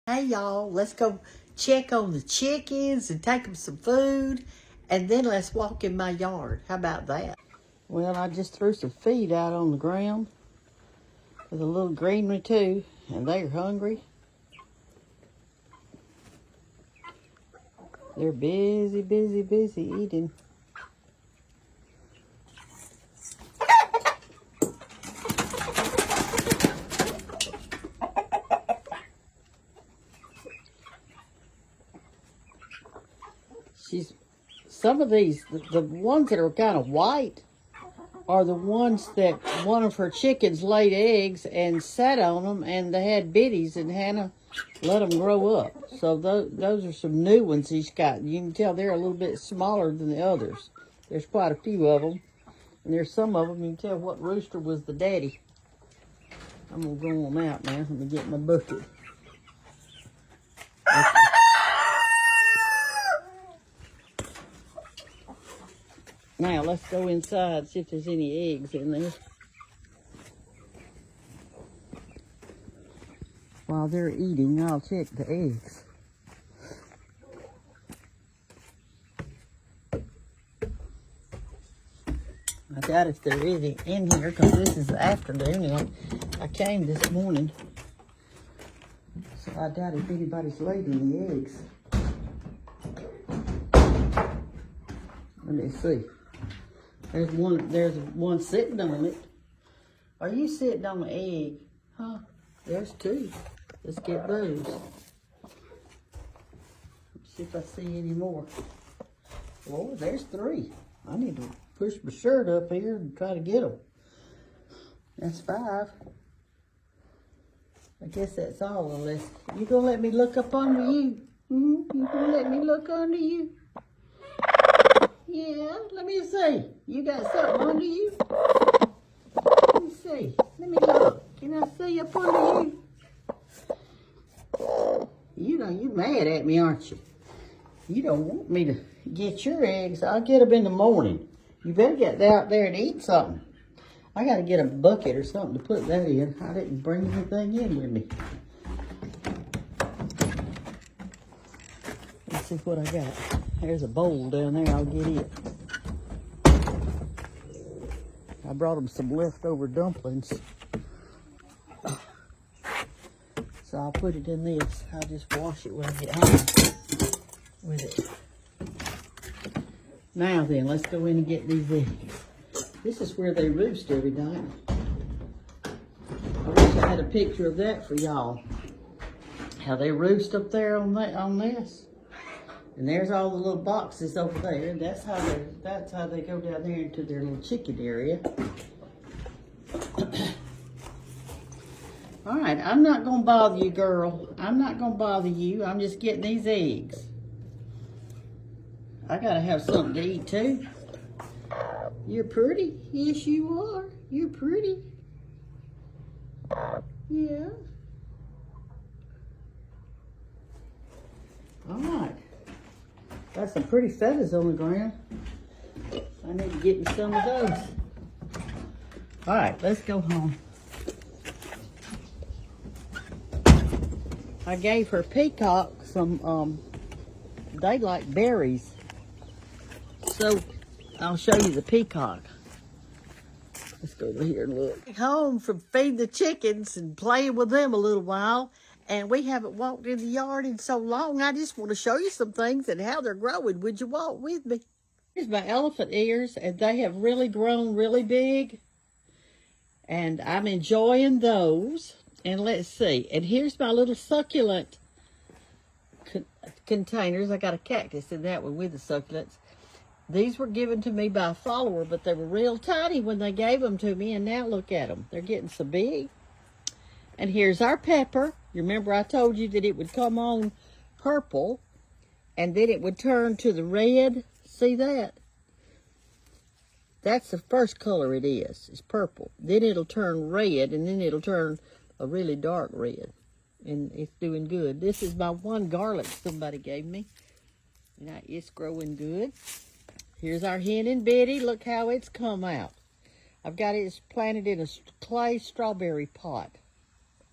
Hey y'all, let's go check on the chickens and take them some food, and then let's walk in my yard. How about that? Well, I just threw some feed out on the ground with a little greenery too, and they're hungry. They're busy eating. Some of these, the ones that are kind of white, are the ones that one of her chickens laid eggs and sat on them, and they had bitties, and Hannah let them grow up. So those are some new ones he's got. You can tell they're a little bit smaller than the others. There's quite a few of them, and there's some of them you can tell what rooster was the daddy. I'm gonna go them out now. Let me get my bucket. Okay. Now, let's go inside, see if there's any eggs in there. While they're eating, I'll check the eggs. I doubt if there is any in here, because this is the afternoon, and I came this morning. So I doubt if anybody's laid any eggs. Let me see. There's one sitting on it. Are you sitting on an egg? Huh? There's two. Let's get those. Let's see if I see any more. Lord, there's three. I need to push my shirt up here and try to get them. That's 5. I guess that's all, unless you gonna let me look up under you. You gonna let me look under you? Yeah, let me see. You got something under you? Let me see. Let me look. Can I see up under you? You know, you mad at me, aren't you? You don't want me to get your eggs. I'll get them in the morning. You better get out there and eat something. I got to get a bucket or something to put that in. I didn't bring anything in with me. Let's see what I got. There's a bowl down there. I'll get it. I brought them some leftover dumplings. So I'll put it in this. I'll just wash it when I get home with it. Now then, let's go in and get these eggs. This is where they roost every night. I wish I had a picture of that for y'all. How they roost up there on this. And there's all the little boxes over there. That's how they go down there into their little chicken area. All right, I'm not gonna bother you, girl. I'm not gonna bother you. I'm just getting these eggs. I gotta have something to eat too. You're pretty. Yes, you are. You're pretty. Yeah. All right. Got some pretty feathers on the ground. I need to get me some of those. All right, let's go home. I gave her Peacock some, they like berries. So I'll show you the Peacock. Let's go over here and look. Home from feeding the chickens and playing with them a little while. And we haven't walked in the yard in so long. I just want to show you some things and how they're growing. Would you walk with me? Here's my elephant ears, and they have really grown really big. And I'm enjoying those. And let's see. And here's my little succulent containers. I got a cactus in that one with the succulents. These were given to me by a follower, but they were real tiny when they gave them to me. And now look at them. They're getting so big. And here's our pepper. You remember I told you that it would come on purple, and then it would turn to the red. See that? That's the first color it is. It's purple. Then it'll turn red, and then it'll turn a really dark red. And it's doing good. This is my one garlic somebody gave me. Now it's growing good. Here's our hen and Betty. Look how it's come out. I've got it planted in a clay strawberry pot.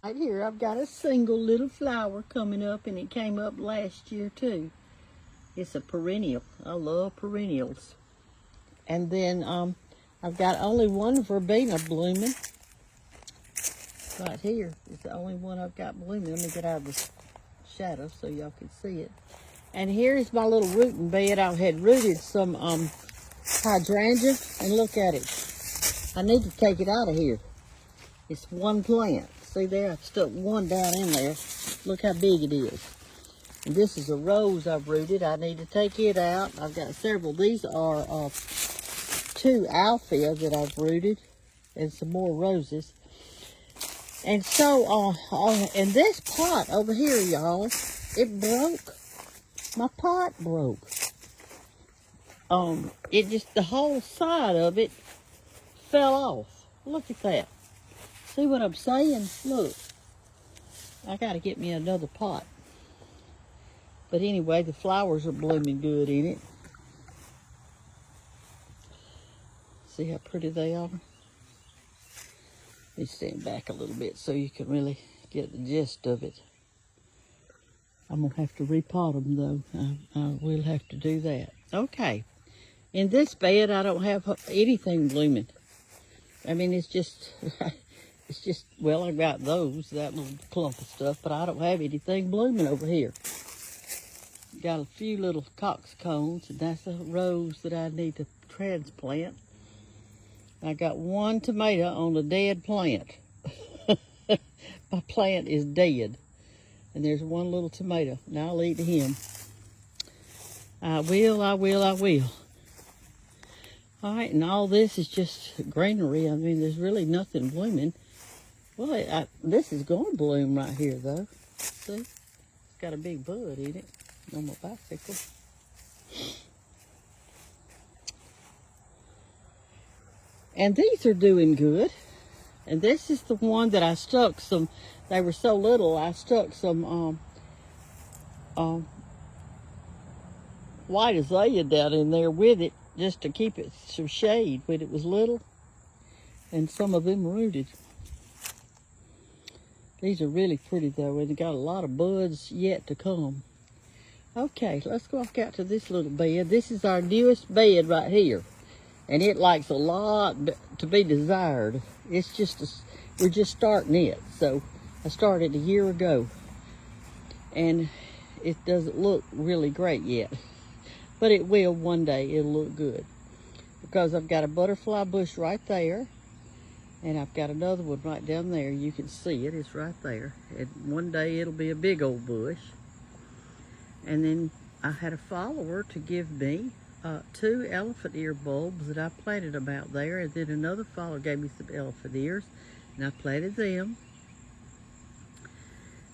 Right here, I've got a single little flower coming up, and it came up last year too. It's a perennial. I love perennials. And then I've got only one verbena blooming. Right here. It's the only one I've got blooming. Let me get out of the shadow so y'all can see it. And here's my little rooting bed. I had rooted some hydrangea, and look at it. I need to take it out of here. It's one plant. See there? I've stuck one down in there. Look how big it is. And this is a rose I've rooted. I need to take it out. I've got several. These are 2 alphea that I've rooted, and some more roses. And so, and this pot over here, y'all, it broke. My pot broke. It just, the whole side of it fell off. Look at that. See what I'm saying? Look. I gotta get me another pot. But anyway, the flowers are blooming good in it. See how pretty they are? Let me stand back a little bit so you can really get the gist of it. I'm going to have to repot them, though. I will have to do that. Okay. In this bed, I don't have anything blooming. I mean, it's just, well, I got those, that little clump of stuff, but I don't have anything blooming over here. Got a few little coxcombs, and that's a rose that I need to transplant. I got one tomato on a dead plant. My plant is dead. And there's one little tomato. Now I'll eat him. I will. All right, and all this is just greenery. I mean, there's really nothing blooming. Well, this is going to bloom right here, though. See? It's got a big bud in it on my bicycle. And these are doing good. And this is the one that I stuck some, they were so little, I stuck some white azalea down in there with it just to keep it some shade when it was little. And some of them rooted. These are really pretty though, and they got a lot of buds yet to come. Okay, let's go back out to this little bed. This is our newest bed right here. And it likes a lot to be desired. It's just, we're just starting it. So I started a year ago. And it doesn't look really great yet. But it will one day, it'll look good. Because I've got a butterfly bush right there. And I've got another one right down there. You can see it, it's right there. And one day it'll be a big old bush. And then I had a follower to give me 2 elephant ear bulbs that I planted them out there, and then another follower gave me some elephant ears, and I planted them.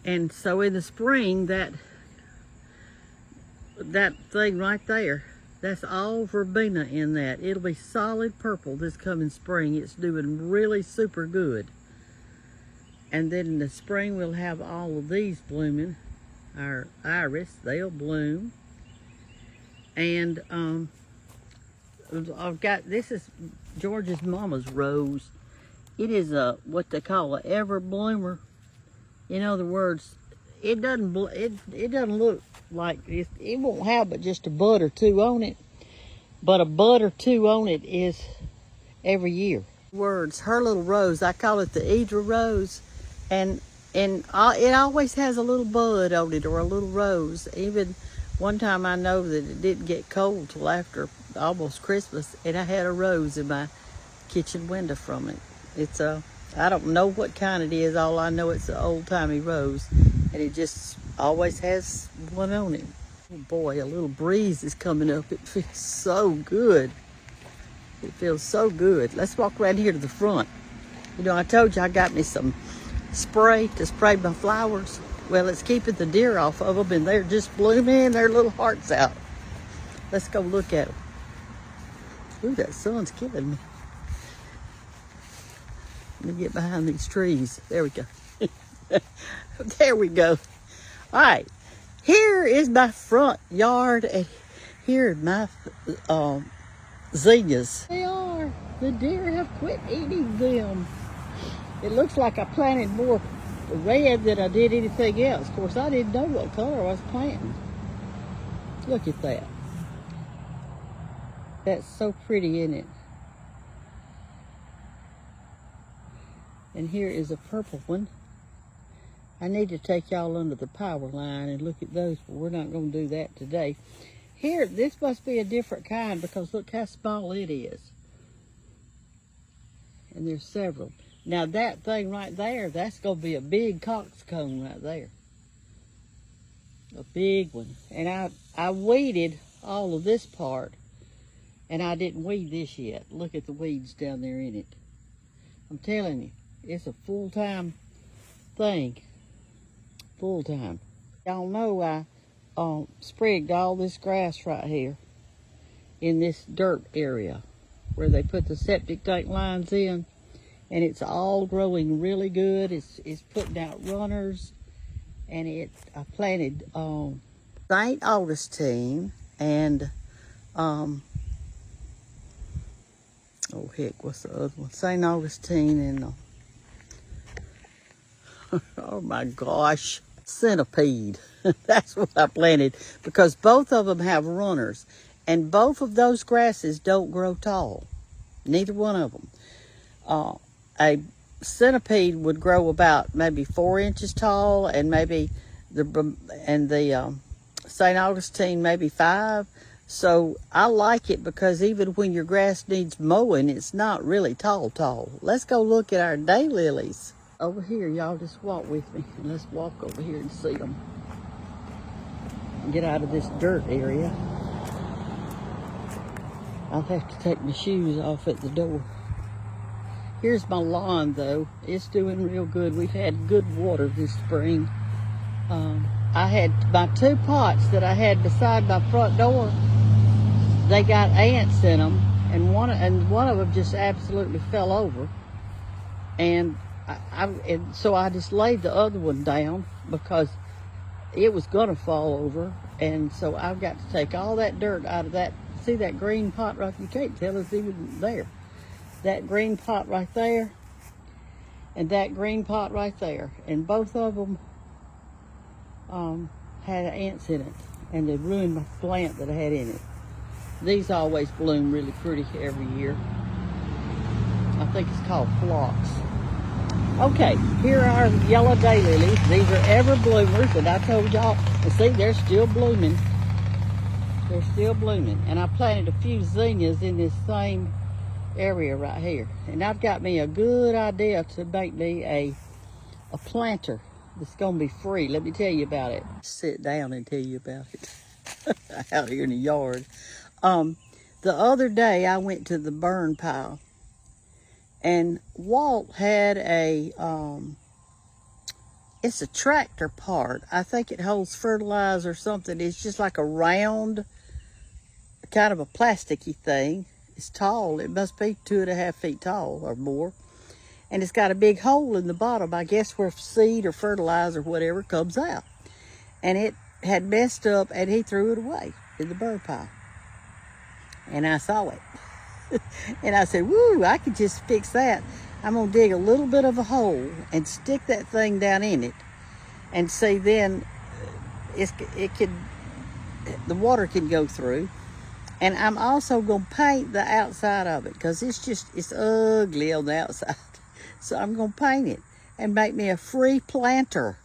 And so in the spring, that thing right there, that's all verbena in that. It'll be solid purple this coming spring. It's doing really super good. And then in the spring, we'll have all of these blooming. Our iris, they'll bloom. And I've got, this is George's mama's rose. It is what they call an ever bloomer. In other words, it doesn't look like it won't have but just a bud or 2 on it. But a bud or 2 on it is every year. Words, her little rose, I call it the Idra rose, and it always has a little bud on it or a little rose. Even one time I know that it didn't get cold till after almost Christmas, and I had a rose in my kitchen window from it. It's I don't know what kind it is. All I know it's an old-timey rose, and it just always has one on it. Oh boy, a little breeze is coming up. It feels so good. It feels so good. Let's walk around here to the front. You know, I told you I got me some spray to spray my flowers. Well, it's keeping the deer off of them, and they're just blooming their little hearts out. Let's go look at them. Ooh, that sun's killing me. Let me get behind these trees. There we go. There we go. All right. Here is my front yard, and here are my zinnias. They are. The deer have quit eating them. It looks like I planted more red than I did anything else. Of course, I didn't know what color I was planting. Look at that. That's so pretty, isn't it? And here is a purple one. I need to take y'all under the power line and look at those, but we're not going to do that today. Here, this must be a different kind because look how small it is. And there's several. Now that thing right there, that's going to be a big coxcomb right there. A big one. And I weeded all of this part, and I didn't weed this yet. Look at the weeds down there in it. I'm telling you, it's a full-time thing. Full-time. Y'all know I sprigged all this grass right here in this dirt area where they put the septic tank lines in, and it's all growing really good. It's putting out runners, and I planted St. Augustine and oh heck, what's the other one? St. Augustine and oh my gosh, centipede. That's what I planted because both of them have runners, and both of those grasses don't grow tall. Neither one of them. A centipede would grow about maybe 4 inches tall, and maybe the St. Augustine maybe 5. So I like it because even when your grass needs mowing, it's not really tall. Let's go look at our daylilies. Over here, y'all just walk with me. And let's walk over here and see them. Get out of this dirt area. I'll have to take my shoes off at the door. Here's my lawn, though. It's doing real good. We've had good water this spring. I had my 2 pots that I had beside my front door. They got ants in them, and one of them just absolutely fell over. And so I just laid the other one down because it was gonna fall over. And so I've got to take all that dirt out of that. See that green pot right? You can't tell it's even there. That green pot right there, and that green pot right there, and both of them had ants in it, and they ruined my plant that I had in it. These always bloom really pretty every year. I think it's called phlox. Okay, here are the yellow daylilies. These are ever bloomers, and I told y'all, and see, they're still blooming. They're still blooming, and I planted a few zinnias in this same area right here, and I've got me a good idea to make me a planter that's gonna be free. Let me tell you about it. Sit down and tell you about it. Out here in the yard. The other day I went to the burn pile, and Walt had it's a tractor part. I think it holds fertilizer or something. It's just like a round, kind of a plasticky thing. It's tall. It must be 2.5 feet tall or more. And it's got a big hole in the bottom, I guess, where seed or fertilizer or whatever comes out. And it had messed up, and he threw it away in the burn pile. And I saw it. And I said, woo, I could just fix that. I'm going to dig a little bit of a hole and stick that thing down in it. And see, then the water can go through. And I'm also going to paint the outside of it because it's ugly on the outside. So I'm going to paint it and make me a free planter.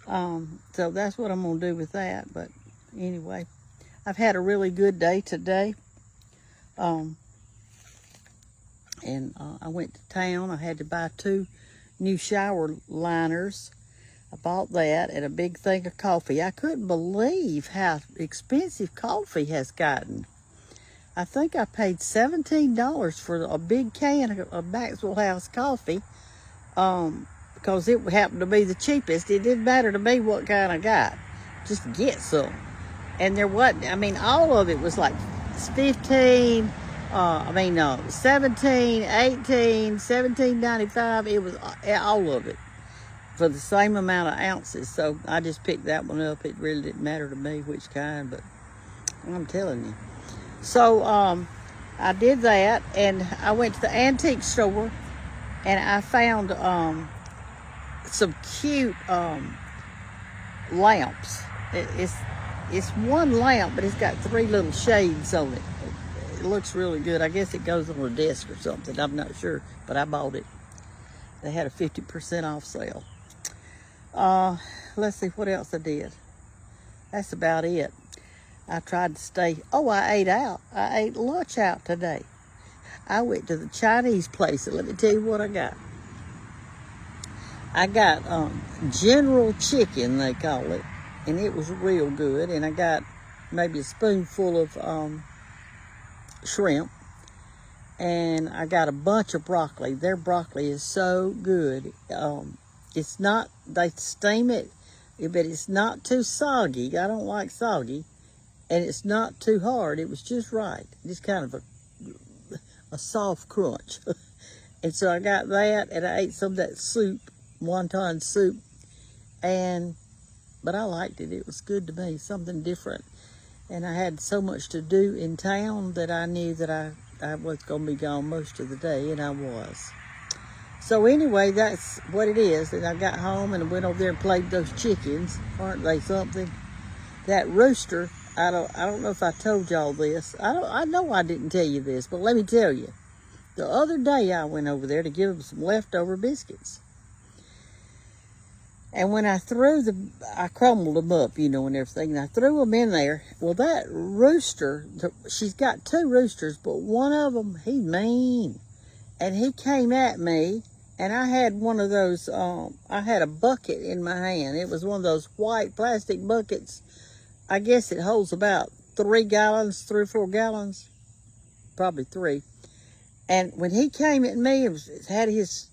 So that's what I'm going to do with that. But anyway, I've had a really good day today. And I went to town. I had to buy 2 new shower liners. I bought that and a big thing of coffee. I couldn't believe how expensive coffee has gotten. I think I paid $17 for a big can of Maxwell House coffee because it happened to be the cheapest. It didn't matter to me what kind I got. Just get some. And there wasn't, I mean, all of it was like 17, 18, $17.95. It was all of it for the same amount of ounces. So I just picked that one up. It really didn't matter to me which kind, but I'm telling you. So I did that, and I went to the antique store, and I found some cute lamps. It's one lamp, but it's got 3 little shades on it. It looks really good. I guess it goes on a desk or something. I'm not sure, but I bought it. They had a 50% off sale. Let's see what else I did. That's about it. I tried to stay. Oh, I ate out. I ate lunch out today. I went to the Chinese place, and let me tell you what I got. I got General Chicken, they call it, and it was real good. And I got maybe a spoonful of shrimp, and I got a bunch of broccoli. Their broccoli is so good. It's not, they steam it, but it's not too soggy. I don't like soggy, and it's not too hard. It was just right. Just kind of a soft crunch. And so I got that, and I ate some of that soup, wonton soup, but I liked it. It was good to me, something different. And I had so much to do in town that I knew that I was going to be gone most of the day, and I was. So anyway, that's what it is. And I got home and went over there and played those chickens. Aren't they something? That rooster, I don't know if I told y'all this. I know I didn't tell you this, but let me tell you. The other day I went over there to give them some leftover biscuits. And when I I crumbled them up, and everything, and I threw them in there. Well, that rooster, she's got 2 roosters, but one of them, he's mean. And he came at me, and I had one of those, I had a bucket in my hand. It was one of those white plastic buckets. I guess it holds about 3 gallons, 3 or 4 gallons, probably 3. And when he came at me, it had his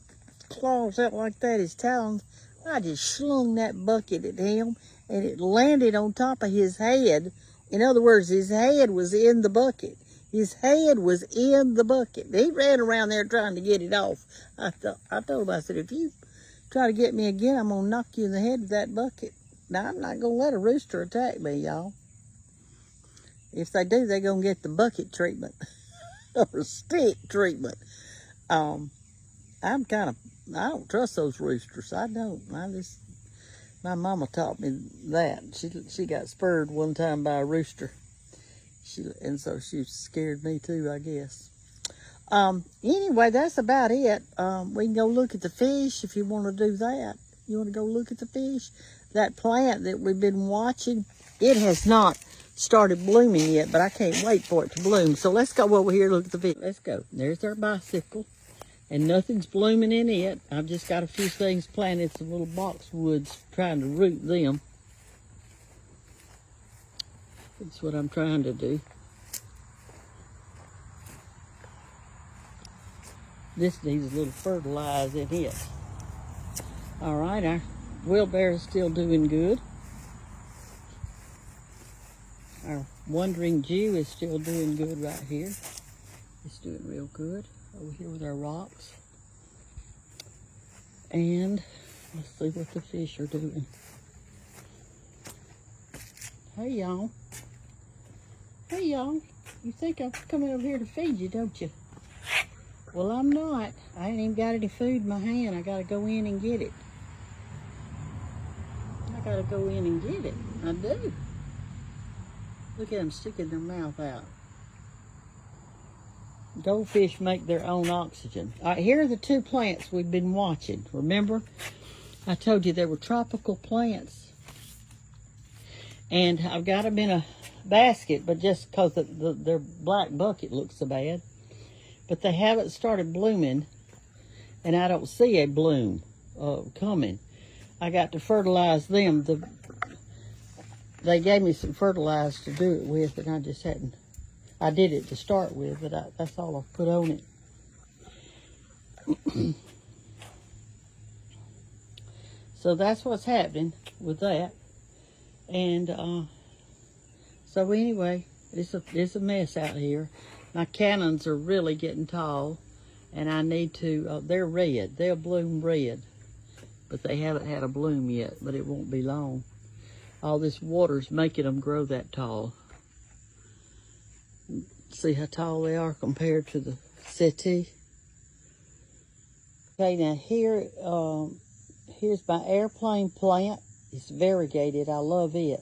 claws out like that, his talons. I just slung that bucket at him, and it landed on top of his head. In other words, his head was in the bucket. His head was in the bucket. He ran around there trying to get it off. I told him, I said, if you try to get me again, I'm going to knock you in the head with that bucket. Now, I'm not going to let a rooster attack me, y'all. If they do, they're going to get the bucket treatment or stick treatment. I don't trust those roosters. I don't. My mama taught me that. She got spurred one time by a rooster. And so she scared me too, I guess. Anyway, that's about it. We can go look at the fish if you want to do that. You want to go look at the fish? That plant that we've been watching, it has not started blooming yet, but I can't wait for it to bloom. So let's go over here and look at the fish. Let's go. There's our bicycle. And nothing's blooming in it. I've just got a few things planted, some little boxwoods, trying to root them. That's what I'm trying to do. This needs a little fertilizer in it. All right, our wheelbarrow is still doing good. Our Wandering Jew is still doing good right here. It's doing real good over here with our rocks. And let's see what the fish are doing. Hey, y'all. Hey, y'all. You think I'm coming over here to feed you, don't you? Well, I'm not. I ain't even got any food in my hand. I got to go in and get it. I got to go in and get it. I do. Look at them sticking their mouth out. Goldfish make their own oxygen. All right, here are the 2 plants we've been watching. Remember, I told you they were tropical plants. And I've got them in a basket, but just because their black bucket looks so bad. But they haven't started blooming, and I don't see a bloom coming. I got to fertilize them. They gave me some fertilizer to do it with, and I just hadn't. I did it to start with, but that's all I've put on it. So that's what's happening with that. And so anyway, it's a mess out here. My cannons are really getting tall, and I need to, they're red. They'll bloom red, but they haven't had a bloom yet, but it won't be long. All this water's making them grow that tall. See how tall they are compared to the settee. Okay, now here, here's my airplane plant. It's variegated. I love it.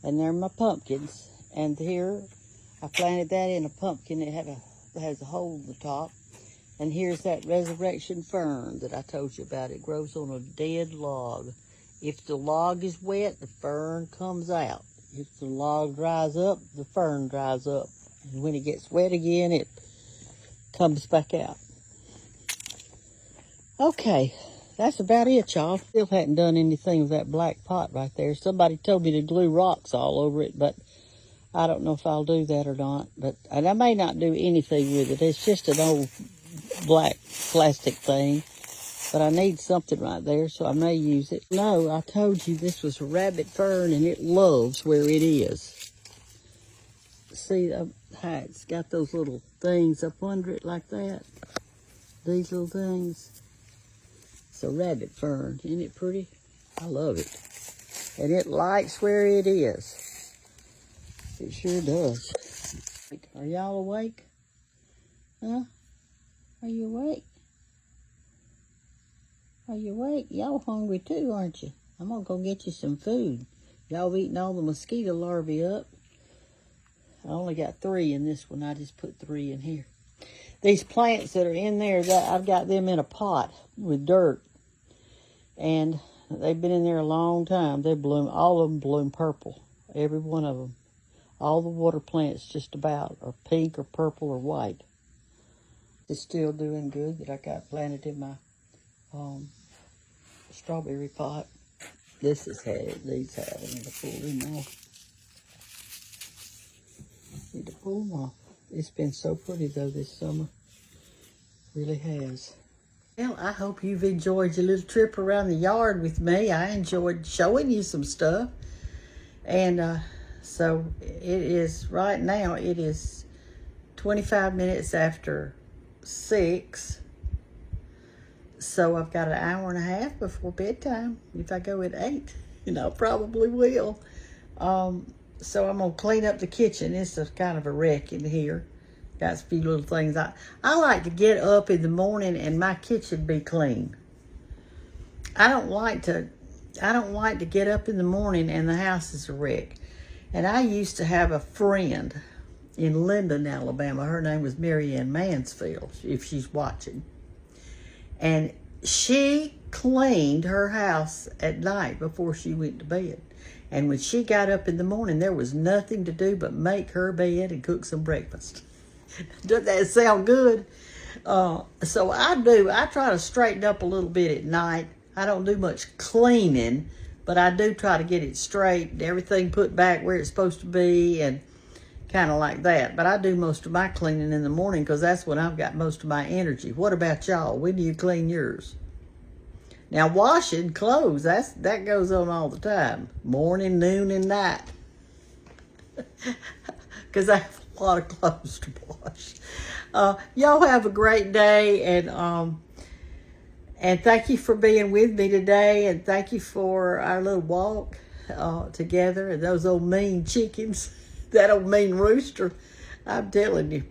And there are my pumpkins. And here, I planted that in a pumpkin. It has a hole in the top. And here's that resurrection fern that I told you about. It grows on a dead log. If the log is wet, the fern comes out. If the log dries up, the fern dries up. And when it gets wet again, it comes back out. Okay, that's about it, y'all. Still hadn't done anything with that black pot right there. Somebody told me to glue rocks all over it, but I don't know if I'll do that or not. And I may not do anything with it. It's just an old black plastic thing. But I need something right there, so I may use it. No, I told you this was a rabbit fern, and it loves where it is. See how it's got those little things up under it like that? These little things. It's a rabbit fern. Isn't it pretty? I love it. And it likes where it is. It sure does. Are y'all awake? Huh? Are you awake? Are you awake? Y'all hungry too, aren't you? I'm gonna go get you some food. Y'all eating all the mosquito larvae up. I only got 3 in this one. I just put 3 in here. These plants that are in there, I've got them in a pot with dirt. And they've been in there a long time. They bloom, all of them bloom purple. Every one of them. All the water plants just about are pink or purple or white. It's still doing good that I got planted in my strawberry pot. These have. I need to pull them off. Need to pull them off. It's been so pretty though this summer. Really has. Well, I hope you've enjoyed your little trip around the yard with me. I enjoyed showing you some stuff. And so it is, right now, it is 25 minutes after 6. So I've got an hour and a half before bedtime. If I go at 8, and I probably will. So I'm going to clean up the kitchen. It's a kind of a wreck in here. Got a few little things. I like to get up in the morning and my kitchen be clean. I don't like to get up in the morning and the house is a wreck. And I used to have a friend in Linden, Alabama. Her name was Mary Ann Mansfield, if she's watching. And she cleaned her house at night before she went to bed. And when she got up in the morning, there was nothing to do but make her bed and cook some breakfast. Doesn't that sound good? So I try to straighten up a little bit at night. I don't do much cleaning, but I do try to get it straight, everything put back where it's supposed to be, and kind of like that. But I do most of my cleaning in the morning because that's when I've got most of my energy. What about y'all? When do you clean yours? Now, washing clothes, that goes on all the time. Morning, noon, and night. Because I have a lot of clothes to wash. Y'all have a great day, and thank you for being with me today, and thank you for our little walk together, and those old mean chickens, that old mean rooster. I'm telling you,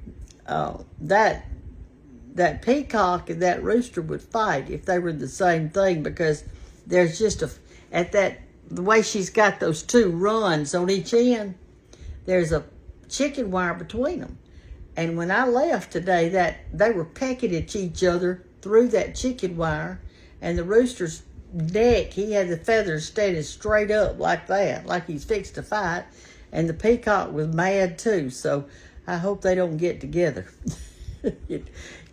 that peacock and that rooster would fight if they were the same thing, because there's just the way she's got those 2 runs on each end, there's a chicken wire between them. And when I left today, that they were pecking at each other through that chicken wire, and the rooster's neck, he had the feathers standing straight up like that, like he's fixed to fight, and the peacock was mad too. So I hope they don't get together.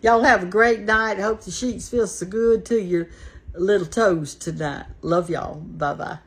Y'all have a great night. Hope the sheets feel so good to your little toes tonight. Love y'all. Bye-bye.